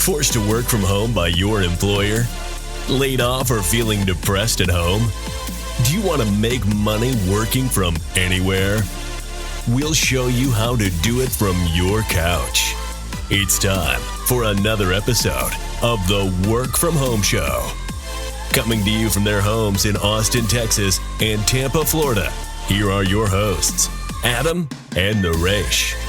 Forced to work from home by your employer? Laid off or feeling depressed at home? Do you want to make money working from anywhere? We'll show you how to do it from your couch. It's time for another episode of the Work From Home Show. Coming to you from their homes in Austin, Texas and Tampa, Florida, here are your hosts, Adam and Naresh.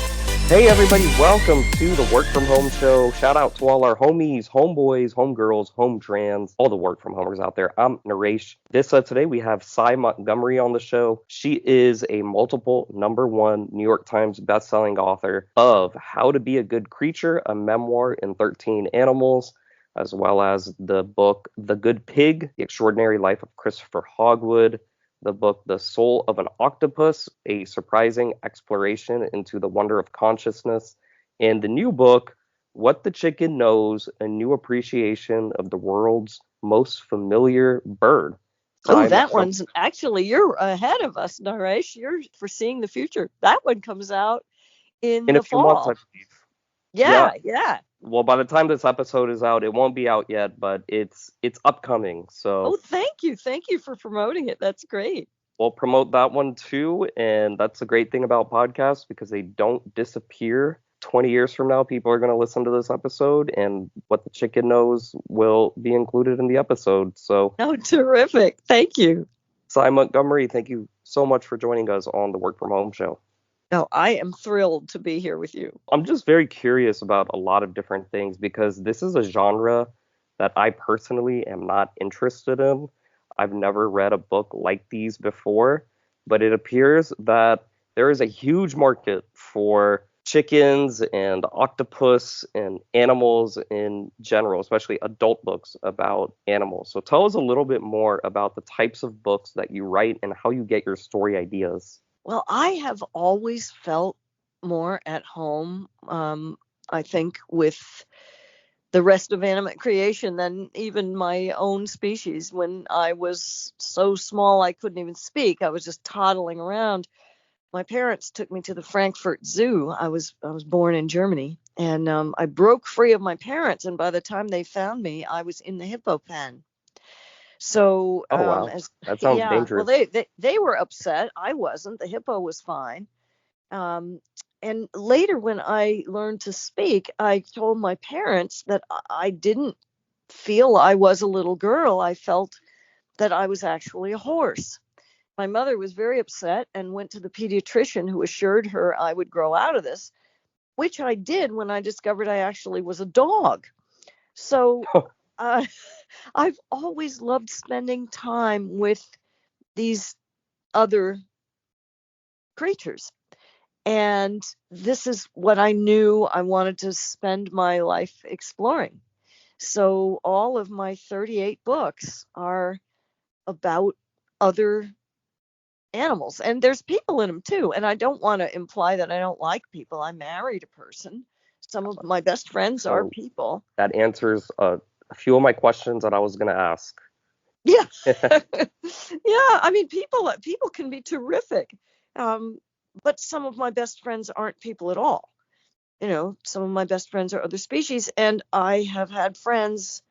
Hey everybody, welcome to the Work From Home Show. Shout out to all our homies, homeboys, homegirls, home trans, all the work from homers out there. I'm Naresh. Today we have Cy Montgomery on the show. She is a multiple #1 New York Times bestselling author of How to Be a Good Creature, a memoir in 13 animals, as well as the book The Good Pig, The Extraordinary Life of Christopher Hogwood, the book The Soul of an Octopus, a surprising exploration into the wonder of consciousness, and the new book, What the Chicken Knows, a new appreciation of the world's most familiar bird. Oh, that one's actually, you're ahead of us, Naresh. You're foreseeing the future. That one comes out in the a few fall. months, I believe. Yeah. Well, by the time this episode is out, it won't be out yet, but it's upcoming. So. Oh, thank you for promoting it. That's great. We'll promote that one too, and that's the great thing about podcasts because they don't disappear. 20 years from now, people are going to listen to this episode, and What the Chicken Knows will be included in the episode. So. Oh, terrific! Thank you, Cy Montgomery. Thank you so much for joining us on the Work From Home Show. No, I am thrilled to be here with you. I'm just very curious about a lot of different things because this is a genre that I personally am not interested in. I've never read a book like these before, but it appears that there is a huge market for chickens and octopus and animals in general, especially adult books about animals. So tell us a little bit more about the types of books that you write and how you get your story ideas. Well, I have always felt more at home, I think, with the rest of animate creation than even my own species. When I was so small I couldn't even speak, I was just toddling around. My parents took me to the Frankfurt Zoo. I was born in Germany, and I broke free of my parents, and by the time they found me, I was in the hippo pen. So, wow. That sounds dangerous. Well, they were upset. I wasn't. The hippo was fine. And later, when I learned to speak, I told my parents that I didn't feel I was a little girl. I felt that I was actually a horse. My mother was very upset and went to the pediatrician, who assured her I would grow out of this, which I did when I discovered I actually was a dog. So. I've always loved spending time with these other creatures. And this is what I knew I wanted to spend my life exploring. So all of my 38 books are about other animals. And there's people in them too. And I don't want to imply that I don't like people. I married a person. Some of my best friends are people. That answers a few of my questions that I was going to ask. Yeah. Yeah. I mean, people can be terrific. But some of my best friends aren't people at all. You know, some of my best friends are other species. And I have had friends,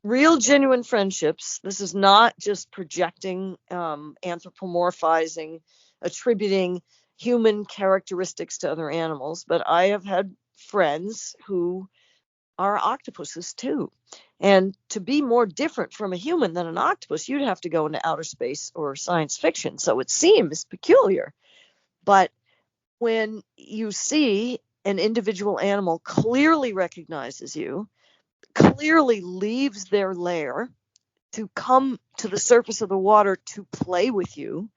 real genuine friendships. This is not just projecting, anthropomorphizing, attributing human characteristics to other animals. But I have had friends who are octopuses too. And to be more different from a human than an octopus, you'd have to go into outer space or science fiction. So it seems peculiar. But when you see an individual animal clearly recognizes you, clearly leaves their lair to come to the surface of the water to play with you,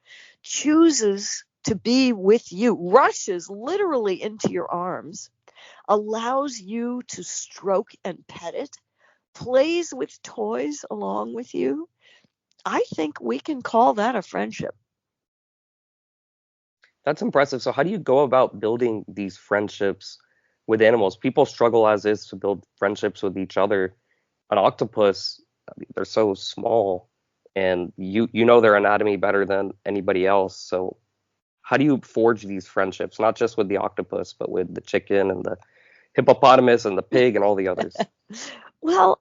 chooses to be with you, rushes literally into your arms, allows you to stroke and pet it, plays with toys along with you, I think we can call that a friendship. That's impressive. So how do you go about building these friendships with animals? People struggle as is to build friendships with each other. An octopus, I mean, they're so small, and you know their anatomy better than anybody else. So how do you forge these friendships, not just with the octopus, but with the chicken and the hippopotamus and the pig and all the others. Well,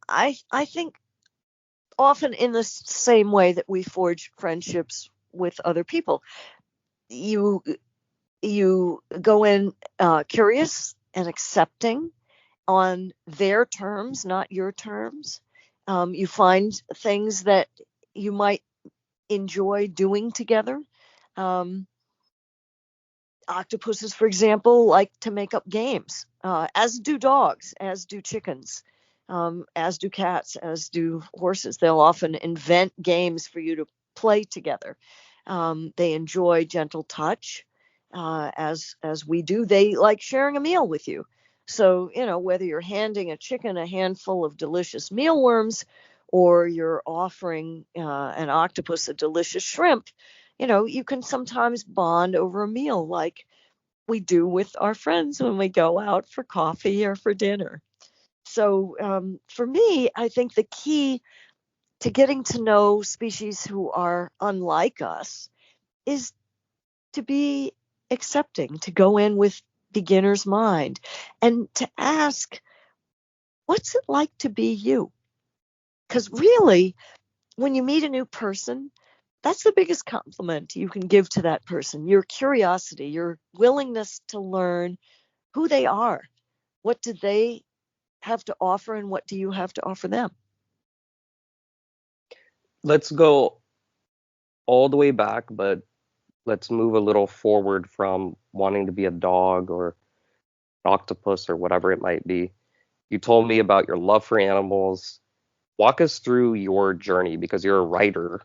I think often in the same way that we forge friendships with other people, you go in curious and accepting on their terms, not your terms. You find things that you might enjoy doing together. Octopuses, for example, like to make up games, as do dogs, as do chickens, as do cats, as do horses. They'll often invent games for you to play together. They enjoy gentle touch, as we do. They like sharing a meal with you. So, whether you're handing a chicken a handful of delicious mealworms or you're offering an octopus a delicious shrimp, you can sometimes bond over a meal like we do with our friends when we go out for coffee or for dinner. So for me, I think the key to getting to know species who are unlike us is to be accepting, to go in with beginner's mind and to ask, what's it like to be you? Because really, when you meet a new person, that's the biggest compliment you can give to that person. Your curiosity, your willingness to learn who they are. What do they have to offer and what do you have to offer them? Let's go all the way back, but let's move a little forward from wanting to be a dog or octopus or whatever it might be. You told me about your love for animals. Walk us through your journey because you're a writer.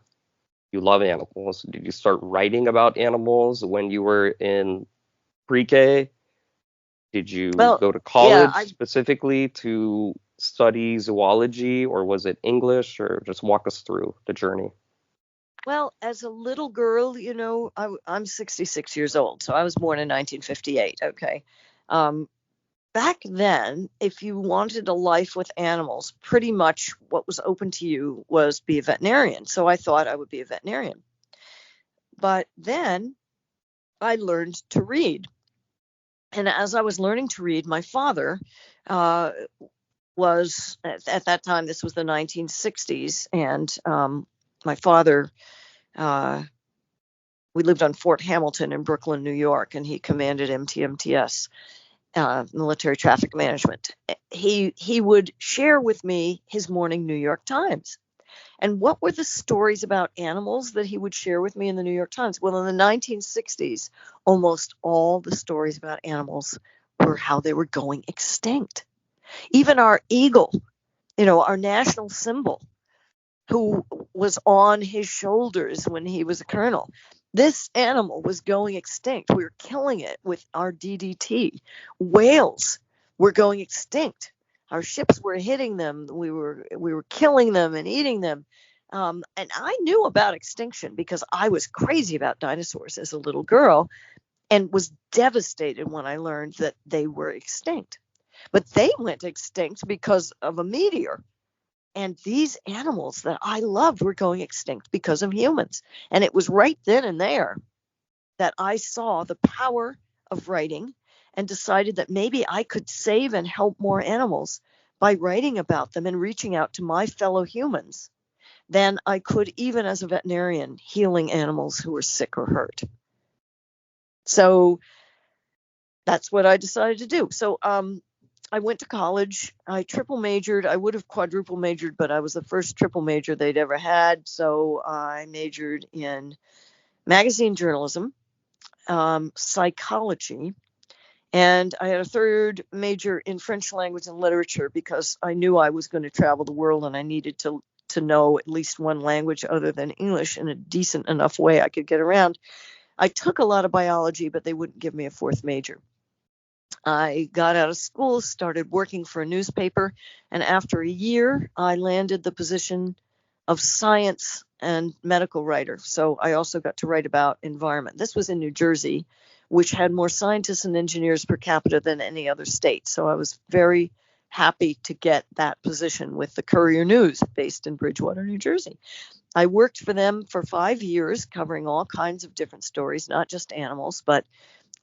You love animals. Did you start writing about animals when you were in pre-K? Did you go to college specifically to study zoology, or was it English, or just walk us through the journey? Well, as a little girl, I'm 66 years old, so I was born in 1958. Okay. Back then, if you wanted a life with animals, pretty much what was open to you was be a veterinarian. So I thought I would be a veterinarian. But then I learned to read. And as I was learning to read, my father was, at that time, this was the 1960s, and my father, we lived on Fort Hamilton in Brooklyn, New York, and he commanded MTMTS, military traffic management. He would share with me his morning New York Times. And what were the stories about animals that he would share with me in the New York Times? Well, in the 1960s, almost all the stories about animals were how they were going extinct. Even our eagle, our national symbol, who was on his shoulders when he was a colonel. This animal was going extinct. We were killing it with our DDT. Whales were going extinct. Our ships were hitting them. We were killing them and eating them. And I knew about extinction because I was crazy about dinosaurs as a little girl and was devastated when I learned that they were extinct. But they went extinct because of a meteor. And these animals that I loved were going extinct because of humans. And it was right then and there that I saw the power of writing and decided that maybe I could save and help more animals by writing about them and reaching out to my fellow humans than I could even as a veterinarian healing animals who were sick or hurt. So that's what I decided to do. So I went to college. I triple majored. I would have quadruple majored, but I was the first triple major they'd ever had. So I majored in magazine journalism, psychology, and I had a third major in French language and literature because I knew I was going to travel the world and I needed to know at least one language other than English in a decent enough way I could get around. I took a lot of biology, but they wouldn't give me a fourth major. I got out of school, started working for a newspaper, and after a year, I landed the position of science and medical writer. So I also got to write about environment. This was in New Jersey, which had more scientists and engineers per capita than any other state. So I was very happy to get that position with the Courier News based in Bridgewater, New Jersey. I worked for them for 5 years, covering all kinds of different stories, not just animals, but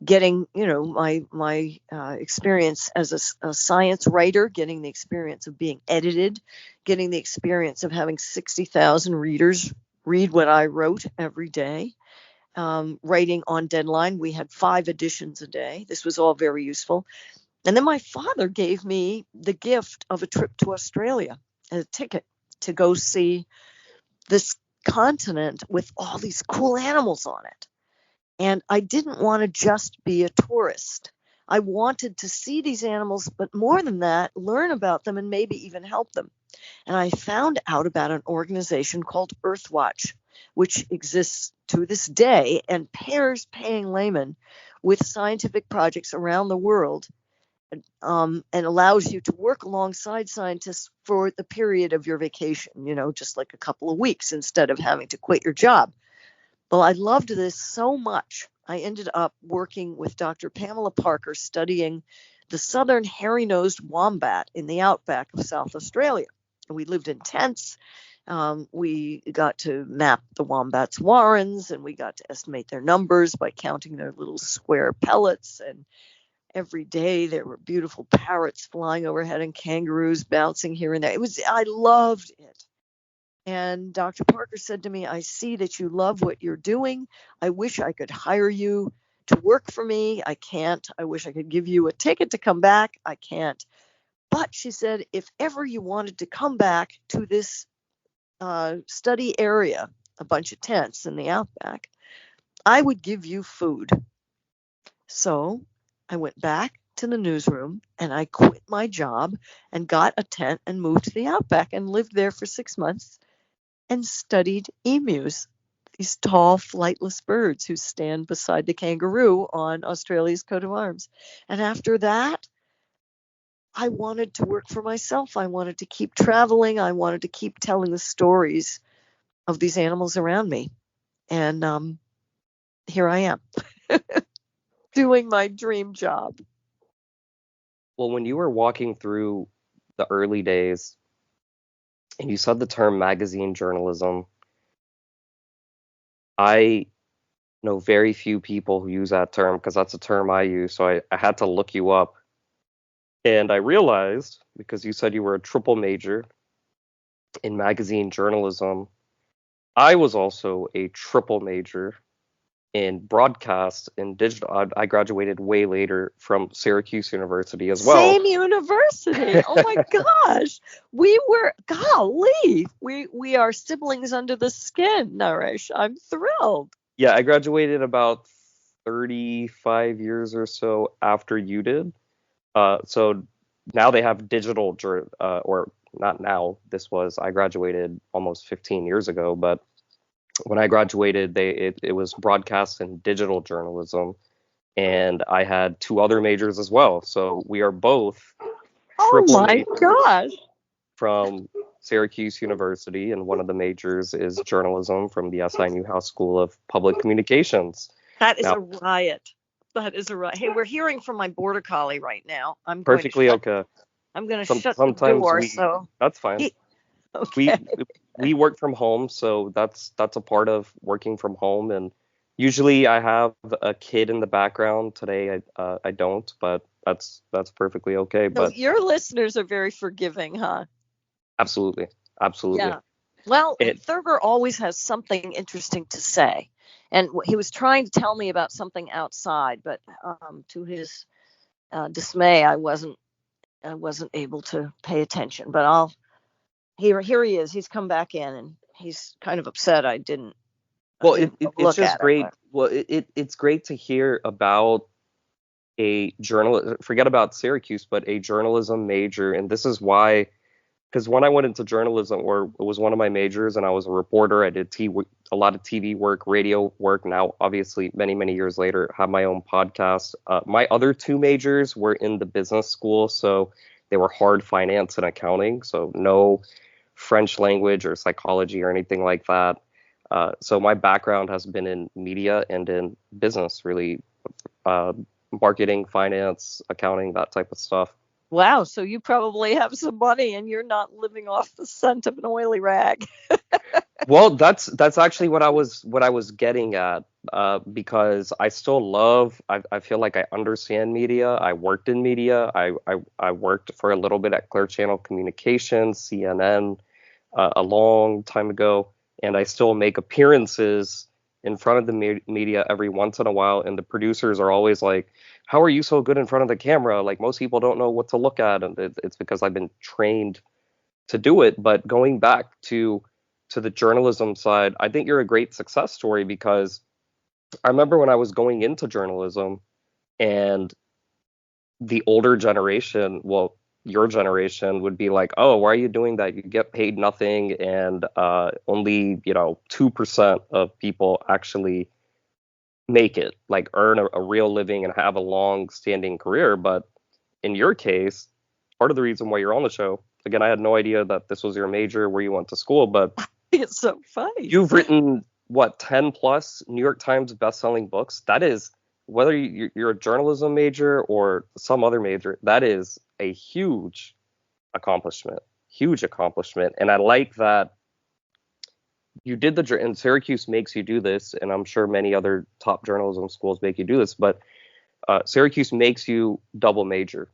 getting, my experience as a science writer, getting the experience of being edited, getting the experience of having 60,000 readers read what I wrote every day, writing on deadline. We had 5 editions a day. This was all very useful. And then my father gave me the gift of a trip to Australia, a ticket to go see this continent with all these cool animals on it. And I didn't want to just be a tourist. I wanted to see these animals, but more than that, learn about them and maybe even help them. And I found out about an organization called Earthwatch, which exists to this day and pairs paying laymen with scientific projects around the world, and allows you to work alongside scientists for the period of your vacation, just like a couple of weeks instead of having to quit your job. Well, I loved this so much. I ended up working with Dr. Pamela Parker studying the southern hairy-nosed wombat in the outback of South Australia. We lived in tents. We got to map the wombats' warrens, and we got to estimate their numbers by counting their little square pellets. And every day there were beautiful parrots flying overhead and kangaroos bouncing here and there. I loved it. And Dr. Parker said to me, I see that you love what you're doing. I wish I could hire you to work for me. I can't. I wish I could give you a ticket to come back. I can't. But she said, if ever you wanted to come back to this study area, a bunch of tents in the outback, I would give you food. So I went back to the newsroom and I quit my job and got a tent and moved to the outback and lived there for 6 months and studied emus, these tall, flightless birds who stand beside the kangaroo on Australia's coat of arms. And after that, I wanted to work for myself. I wanted to keep traveling. I wanted to keep telling the stories of these animals around me. And here I am, doing my dream job. Well, when you were walking through the early days and you said the term magazine journalism, I know very few people who use that term because that's a term I use. So I had to look you up. And I realized, because you said you were a triple major in magazine journalism, I was also a triple major in broadcast and digital. I graduated way later from Syracuse University as well. Same university. Oh my gosh. We are siblings under the skin, Naresh. I'm thrilled. Yeah, I graduated about 35 years or so after you did. So now they have digital, or not now. I graduated almost 15 years ago, but when I graduated, it was broadcast and digital journalism, and I had 2 other majors as well. So we are both triple majors from Syracuse University, and one of the majors is journalism from the SI Newhouse School of Public Communications. That is a riot. That is a riot. Hey, we're hearing from my border collie right now. I'm perfectly okay. I'm going to shut the door. So that's fine. Okay. We work from home, so that's a part of working from home. And usually I have a kid in the background. Today I don't, but that's perfectly okay. So your listeners are very forgiving, huh? Absolutely. Yeah. Well, Thurber always has something interesting to say, and he was trying to tell me about something outside, but to his dismay, I wasn't able to pay attention. But here he is. He's come back in, and he's kind of upset I didn't. Well, it's just great. Well, it's great to hear about a journalist. Forget about Syracuse, but a journalism major, and this is why. Because when I went into journalism, or it was one of my majors, and I was a reporter, I did a lot of TV work, radio work. Now, obviously, many, many years later, have my own podcast. My other 2 majors were in the business school, so they were hard finance and accounting, so no French language or psychology or anything like that. So my background has been in media and in business, really, marketing, finance, accounting, that type of stuff. Wow, so you probably have some money and you're not living off the scent of an oily rag. Well, that's actually what I was getting at, because I still love, I feel like I understand media. I worked in media. I worked for a little bit at Clear Channel Communications, CNN, a long time ago, and I still make appearances in front of the media every once in a while. And the producers are always like, "How are you so good in front of the camera? Like most people don't know what to look at." And it's because I've been trained to do it. But going back to the journalism side, I think you're a great success story because I remember when I was going into journalism and the older generation, well, your generation would be like, "Oh, why are you doing that? You get paid nothing, and only 2% of people actually make it, like earn a real living and have a long-standing career." But in your case, part of the reason why you're on the show, again, I had no idea that this was your major, where you went to school, but It's so funny. you've written what, 10 plus New York Times best-selling books. That is, whether you're a journalism major or some other major, that is a huge accomplishment. Huge accomplishment. And I like that you did and Syracuse makes you do this, and I'm sure many other top journalism schools make you do this, but Syracuse makes you double major.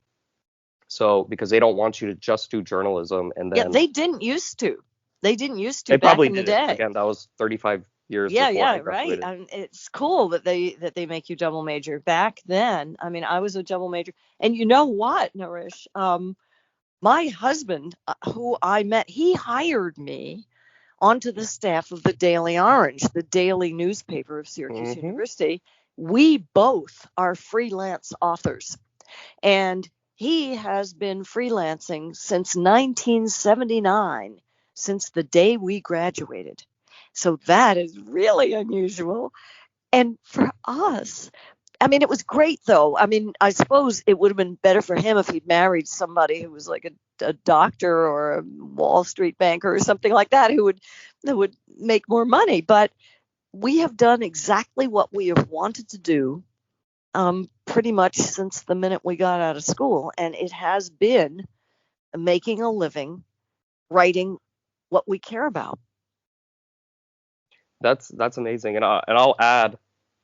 So because they don't want you to just do journalism and then They didn't used to. They didn't used to they back probably in the did it. day. Again, that was 35 years Yeah, before I yeah, right. graduated. It's cool that they make you double major. Back then, I mean, I was a double major, and you know what, Naresh? My husband, who I met, he hired me onto the staff of the Daily Orange, the daily newspaper of Syracuse University. We both are freelance authors, and he has been freelancing since 1979, since the day we graduated. So that is really unusual. And for us, I mean, it was great, though. I mean, I suppose it would have been better for him if he'd married somebody who was like a doctor or a Wall Street banker or something like that, who would make more money. But we have done exactly what we have wanted to do, pretty much since the minute we got out of school, and it has been making a living writing what we care about. That's amazing, and I'll add,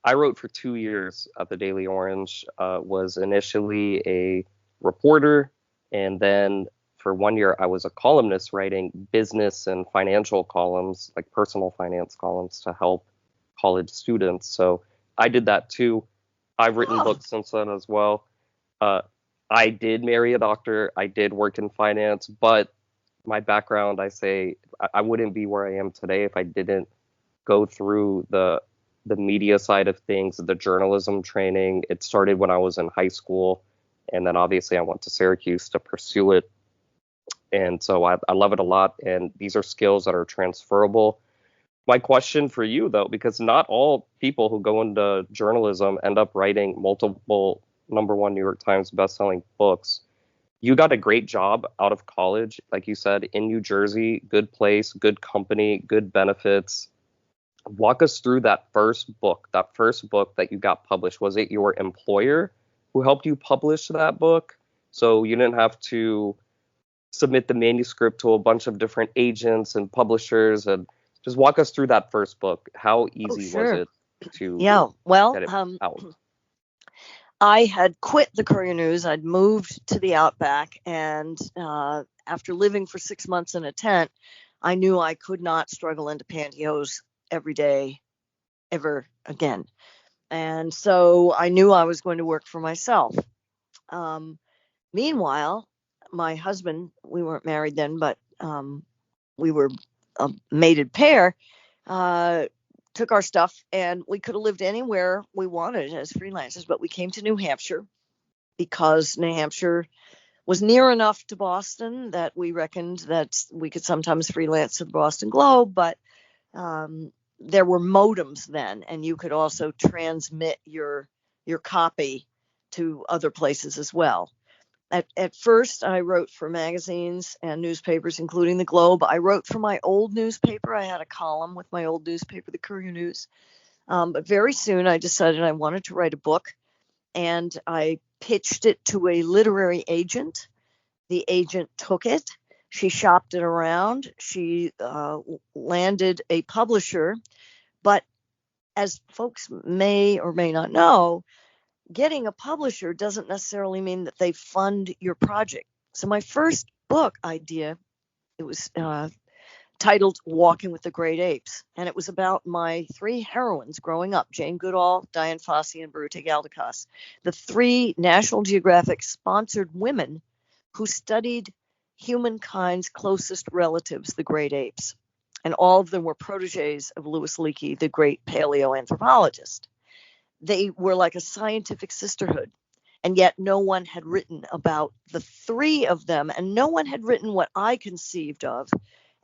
I wrote for 2 years at the Daily Orange. Was initially a reporter, and then for 1 year I was a columnist writing business and financial columns, like personal finance columns, to help college students. So I did that too. I've written books since then as well. I did marry a doctor. I did work in finance, but my background, I say, I wouldn't be where I am today if I didn't go through the media side of things, the journalism training. It started when I was in high school, and then obviously I went to Syracuse to pursue it. And so I love it a lot, and these are skills that are transferable. My question for you, though, because not all people who go into journalism end up writing multiple #1 New York Times bestselling books. You got a great job out of college, like you said, in New Jersey, good place, good company, good benefits. Walk us through that first book that you got published. Was it your employer who helped you publish that book? So you didn't have to submit the manuscript to a bunch of different agents and publishers, and just walk us through that first book. How easy was it to get it out? I had quit the Courier News. I'd moved to the Outback, and after living for 6 months in a tent, I knew I could not struggle into pantyhose every day ever again. And so I knew I was going to work for myself. Meanwhile, my husband, we weren't married then, but we were a mated pair, took our stuff, and we could have lived anywhere we wanted as freelancers, but we came to New Hampshire because New Hampshire was near enough to Boston that we reckoned that we could sometimes freelance to the Boston Globe, but there were modems then, and you could also transmit your copy to other places as well. At first, I wrote for magazines and newspapers, including the Globe. I wrote for my old newspaper. I had a column with my old newspaper, the Courier News. But very soon, I decided I wanted to write a book, and I pitched it to a literary agent. The agent took it. She shopped it around. She landed a publisher. But as folks may or may not know, getting a publisher doesn't necessarily mean that they fund your project. So my first book idea, it was titled Walking with the Great Apes, and it was about my three heroines growing up, Jane Goodall, Dian Fossey, and Birute Galdikas, the three National Geographic sponsored women who studied humankind's closest relatives, the great apes. And all of them were proteges of Louis Leakey, the great paleoanthropologist. They were like a scientific sisterhood, and yet no one had written about the three of them, and no one had written what I conceived of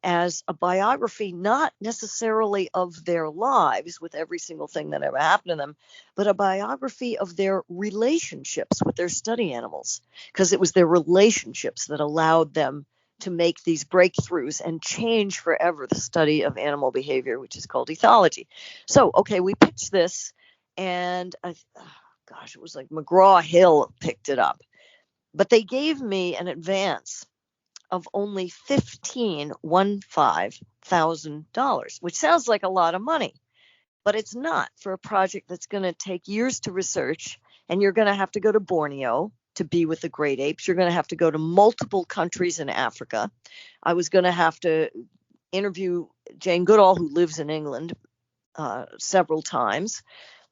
as a biography, not necessarily of their lives with every single thing that ever happened to them, but a biography of their relationships with their study animals, because it was their relationships that allowed them to make these breakthroughs and change forever the study of animal behavior, which is called ethology. So, okay, we pitched this, and it was like McGraw-Hill picked it up, but they gave me an advance of only $15,000, which sounds like a lot of money, but it's not for a project that's going to take years to research, and you're going to have to go to Borneo to be with the great apes. You're going to have to go to multiple countries in Africa. I was going to have to interview Jane Goodall, who lives in England, several times,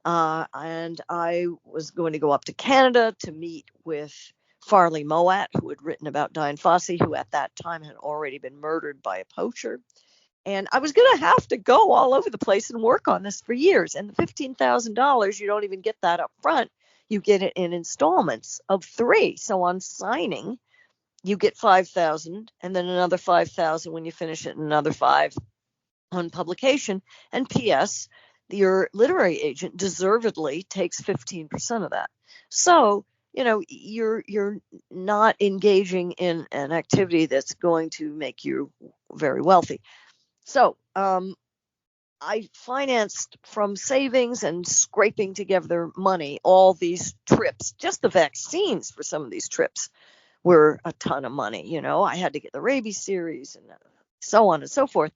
and I was going to go up to Canada to meet with Farley Mowat, who had written about Dian Fossey, who at that time had already been murdered by a poacher. And I was going to have to go all over the place and work on this for years. And the $15,000, you don't even get that up front. You get it in installments of 3. So on signing, you get $5,000, and then another $5,000 when you finish it, and another $5,000 on publication. And P.S., your literary agent deservedly takes 15% of that. So you're not engaging in an activity that's going to make you very wealthy. So I financed from savings and scraping together money all these trips. Just the vaccines for some of these trips were a ton of money. I had to get the rabies series and so on and so forth.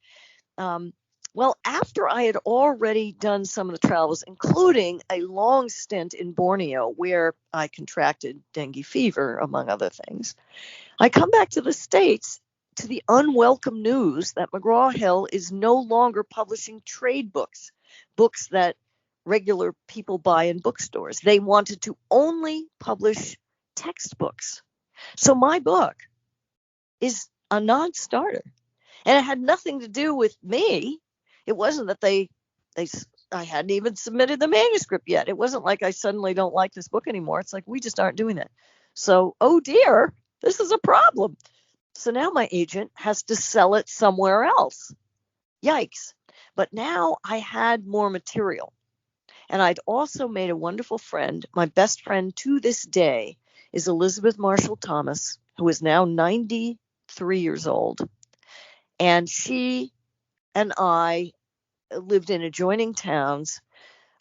Well, after I had already done some of the travels, including a long stint in Borneo where I contracted dengue fever, among other things, I come back to the States to the unwelcome news that McGraw-Hill is no longer publishing trade books that regular people buy in bookstores. They wanted to only publish textbooks. So my book is a non-starter, and it had nothing to do with me. It wasn't that I hadn't even submitted the manuscript yet. It wasn't like I suddenly don't like this book anymore. It's like, we just aren't doing that. So, oh dear, this is a problem. So now my agent has to sell it somewhere else. Yikes. But now I had more material. And I'd also made a wonderful friend. My best friend to this day is Elizabeth Marshall Thomas, who is now 93 years old. And she and I lived in adjoining towns.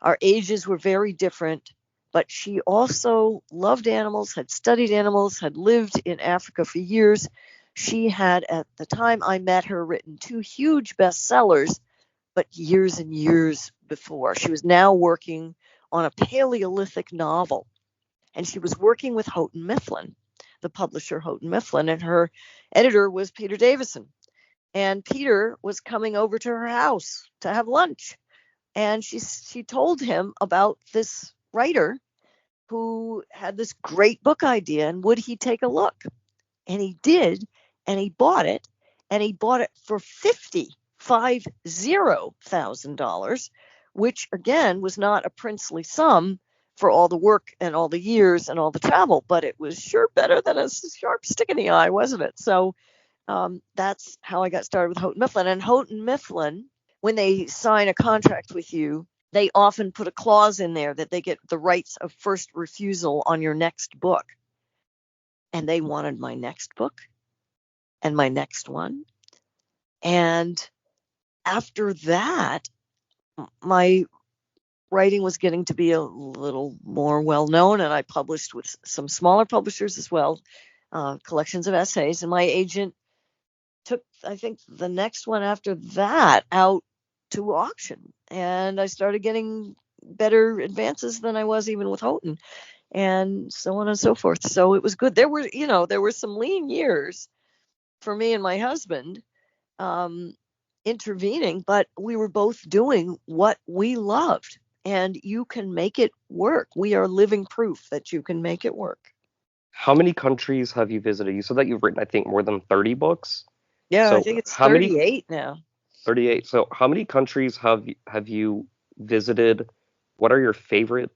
Our ages were very different, but she also loved animals, had studied animals, had lived in Africa for years. She had, at the time I met her, written 2 huge bestsellers, but years and years before. She was now working on a Paleolithic novel, and she was working with Houghton Mifflin, the publisher Houghton Mifflin, and her editor was Peter Davison. And Peter was coming over to her house to have lunch. And she told him about this writer who had this great book idea, and would he take a look? And he did, and he bought it, and he bought it for $50,000, which again was not a princely sum for all the work and all the years and all the travel, but it was sure better than a sharp stick in the eye, wasn't it? So that's how I got started with Houghton Mifflin. And Houghton Mifflin, when they sign a contract with you, they often put a clause in there that they get the rights of first refusal on your next book. And they wanted my next book and my next one. And after that, my writing was getting to be a little more well-known, and I published with some smaller publishers as well, collections of essays. And my agent took, I think, the next one after that out to auction, and I started getting better advances than I was even with Houghton, and so on and so forth. So it was good. There were some lean years for me and my husband, intervening, but we were both doing what we loved, and you can make it work. We are living proof that you can make it work. How many countries have you visited? You said that you've written, I think, more than 30 books. Yeah, I So think it's how many? 38 now. 38. So how many countries have you visited? What are your favorite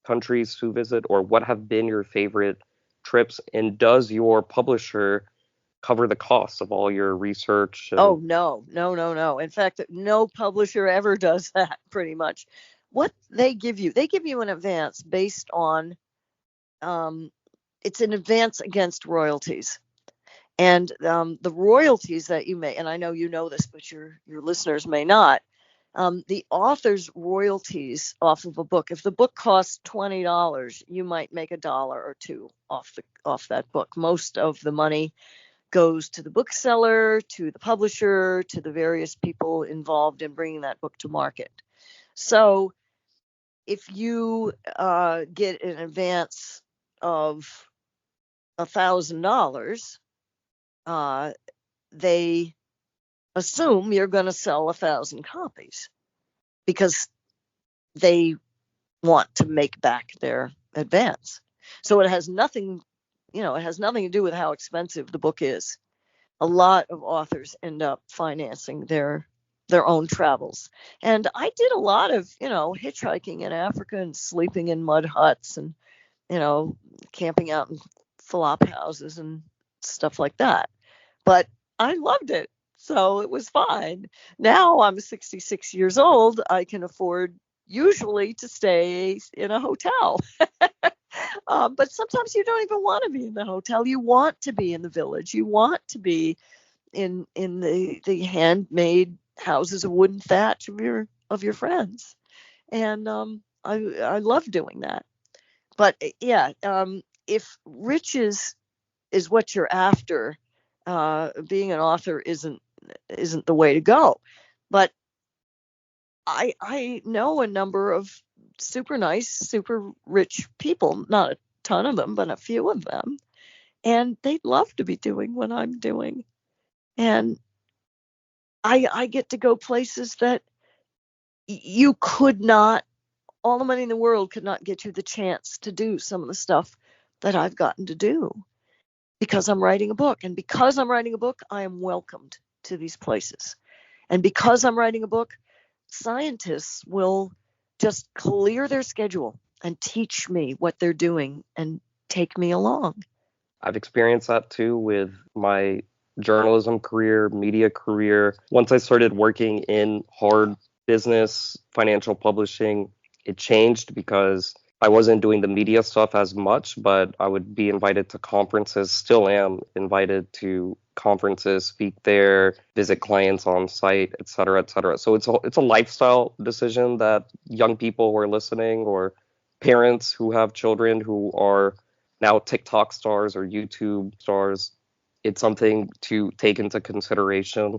countries to visit, or what have been your favorite trips? And does your publisher cover the costs of all your research? Oh, no, no, no, no. In fact, no publisher ever does that, pretty much. What they give you an advance based on, it's an advance against royalties. And the royalties that you may, and I know you know this, but your listeners may not, the author's royalties off of a book. If the book costs $20, you might make $1 or $2 off that book. Most of the money goes to the bookseller, to the publisher, to the various people involved in bringing that book to market. So if you get an advance of $1,000, they assume you're going to sell 1,000 copies because they want to make back their advance. So it has nothing to do with how expensive the book is. A lot of authors end up financing their own travels. And I did a lot of, hitchhiking in Africa and sleeping in mud huts and, camping out in flop houses and stuff like that. But I loved it. So it was fine. Now I'm 66 years old. I can afford usually to stay in a hotel. But sometimes you don't even want to be in the hotel. You want to be in the village. You want to be in the handmade houses of wooden thatch of your friends. And I love doing that. But yeah, if riches is what you're after, being an author isn't the way to go. But I know a number of super nice, super rich people, not a ton of them, but a few of them, and they'd love to be doing what I'm doing. And I get to go places that you could not, all the money in the world could not get you the chance to do some of the stuff that I've gotten to do because I'm writing a book. And because I'm writing a book, I am welcomed to these places. And because I'm writing a book, scientists will just clear their schedule and teach me what they're doing and take me along. I've experienced that too with my journalism career, media career. Once I started working in hard business, financial publishing, it changed because I wasn't doing the media stuff as much, but I would be invited to conferences, still am invited to conferences, speak there, visit clients on site, et cetera, et cetera. So it's a lifestyle decision that young people who are listening, or parents who have children who are now TikTok stars or YouTube stars, it's something to take into consideration.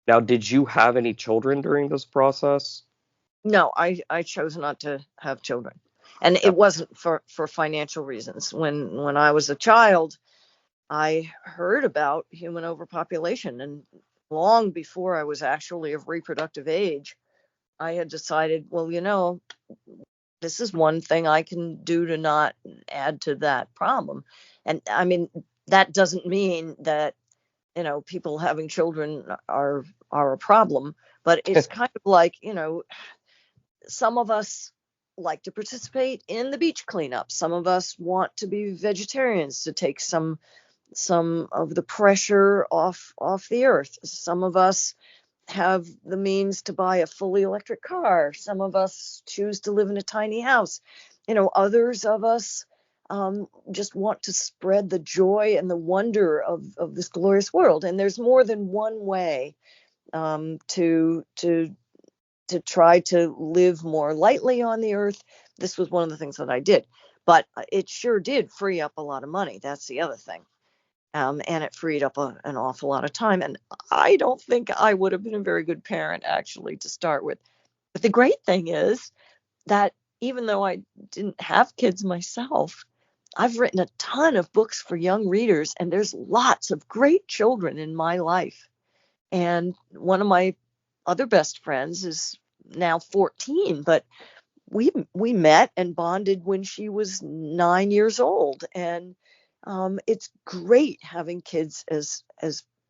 Now, did you have any children during this process? No, I chose not to have children. And Yeah. it wasn't for financial reasons. When I was a child, I heard about human overpopulation, and long before I was actually of reproductive age, I had decided, well, this is one thing I can do to not add to that problem. And I mean, that doesn't mean that, people having children are a problem, but it's kind of like, some of us like to participate in the beach cleanup. Some of us want to be vegetarians to take some of the pressure off the earth. Some of us have the means to buy a fully electric car. Some of us choose to live in a tiny house. Others of us just want to spread the joy and the wonder of this glorious world. And there's more than one way to try to live more lightly on the earth. This was one of the things that I did, but it sure did free up a lot of money. That's the other thing. And it freed up an awful lot of time. And I don't think I would have been a very good parent, actually, to start with. But the great thing is that even though I didn't have kids myself, I've written a ton of books for young readers, and there's lots of great children in my life. And one of my other best friends is now 14, but we met and bonded when she was 9 years old, and it's great having kids as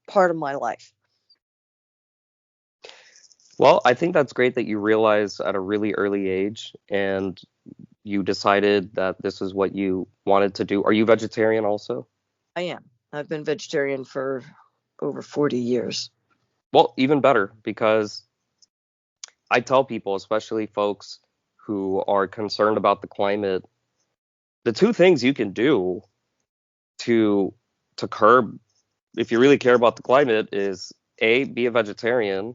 part of my life. Well, I think that's great that you realized at a really early age and you decided that this is what you wanted to do. Are you vegetarian also? I am. I've been vegetarian for over 40 years. Well, even better, because I tell people, especially folks who are concerned about the climate, the two things you can do to curb, if you really care about the climate, is A, be a vegetarian,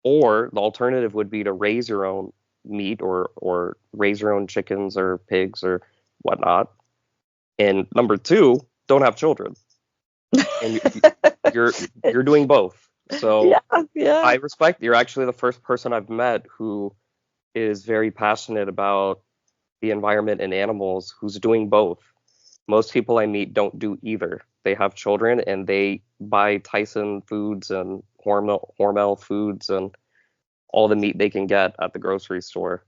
or the alternative would be to raise your own meat or raise your own chickens or pigs or whatnot. And number two, don't have children. And you're doing both. So Yeah. I respect, you're actually the first person I've met who is very passionate about the environment and animals who's doing both. Most people I meet don't do either. They have children and they buy Tyson foods and Hormel foods and all the meat they can get at the grocery store.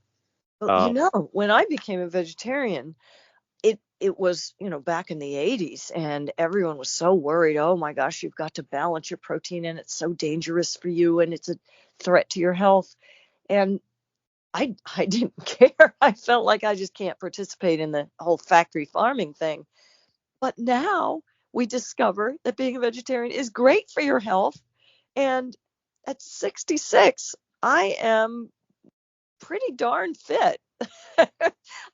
Well, when I became a vegetarian, it was, back in the 80s, and everyone was so worried. Oh my gosh, you've got to balance your protein, and it's so dangerous for you, and it's a threat to your health. And I didn't care. I felt like I just can't participate in the whole factory farming thing. But now we discover that being a vegetarian is great for your health. And at 66, I am pretty darn fit.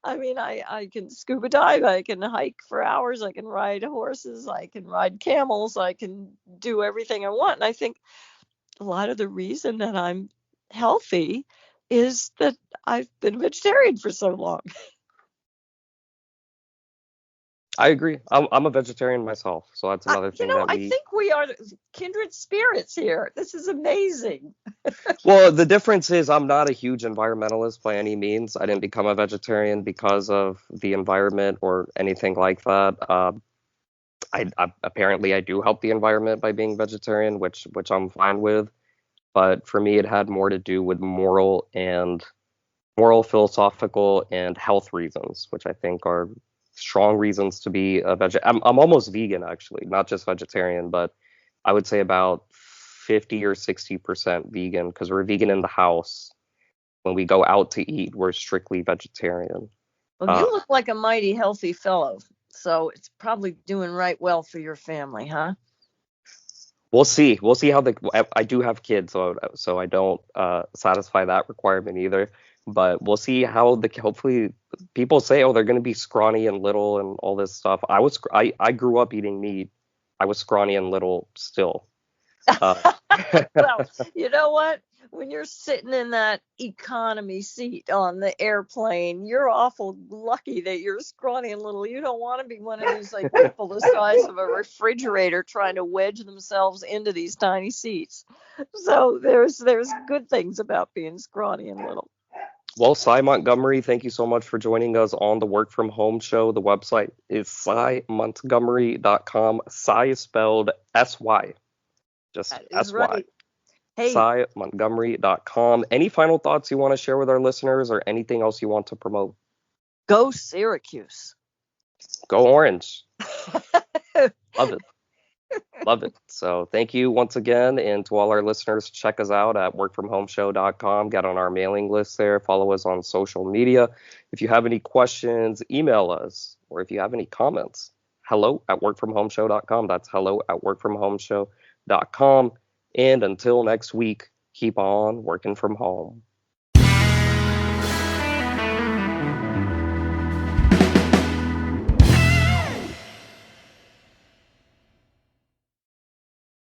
I mean, I can scuba dive, I can hike for hours, I can ride horses, I can ride camels, I can do everything I want. And I think a lot of the reason that I'm healthy is that I've been a vegetarian for so long. I agree. I'm a vegetarian myself, so that's another thing that I think we are kindred spirits here. This is amazing. Well, the difference is I'm not a huge environmentalist by any means. I didn't become a vegetarian because of the environment or anything like that. I apparently I do help the environment by being vegetarian, which I'm fine with. But for me, it had more to do with moral, philosophical, and health reasons, which I think are strong reasons to be a vegetarian. I'm almost vegan, actually, not just vegetarian, but I would say about 50 or 60% vegan, because we're vegan in the house. When we go out to eat, we're strictly vegetarian. Well, you look like a mighty healthy fellow, so it's probably doing right well for your family, huh? We'll see. We'll see how I do have kids, so I don't satisfy that requirement either. But we'll see how hopefully people say, oh, they're going to be scrawny and little and all this stuff. I grew up eating meat. I was scrawny and little still. Well, you know what? When you're sitting in that economy seat on the airplane, you're awful lucky that you're scrawny and little. You don't want to be one of these like people the size of a refrigerator trying to wedge themselves into these tiny seats. So there's good things about being scrawny and little. Well, Cy Montgomery, thank you so much for joining us on the Work From Home show. The website is cymontgomery.com. Cy is spelled S-Y. Just S-Y. Right. Hey. cymontgomery.com. Any final thoughts you want to share with our listeners or anything else you want to promote? Go Syracuse. Go Orange. Love it. Love it. So thank you once again. And to all our listeners, check us out at workfromhomeshow.com. Get on our mailing list there. Follow us on social media. If you have any questions, email us. Or if you have any comments, hello@workfromhomeshow.com. That's hello@workfromhomeshow.com. And until next week, keep on working from home.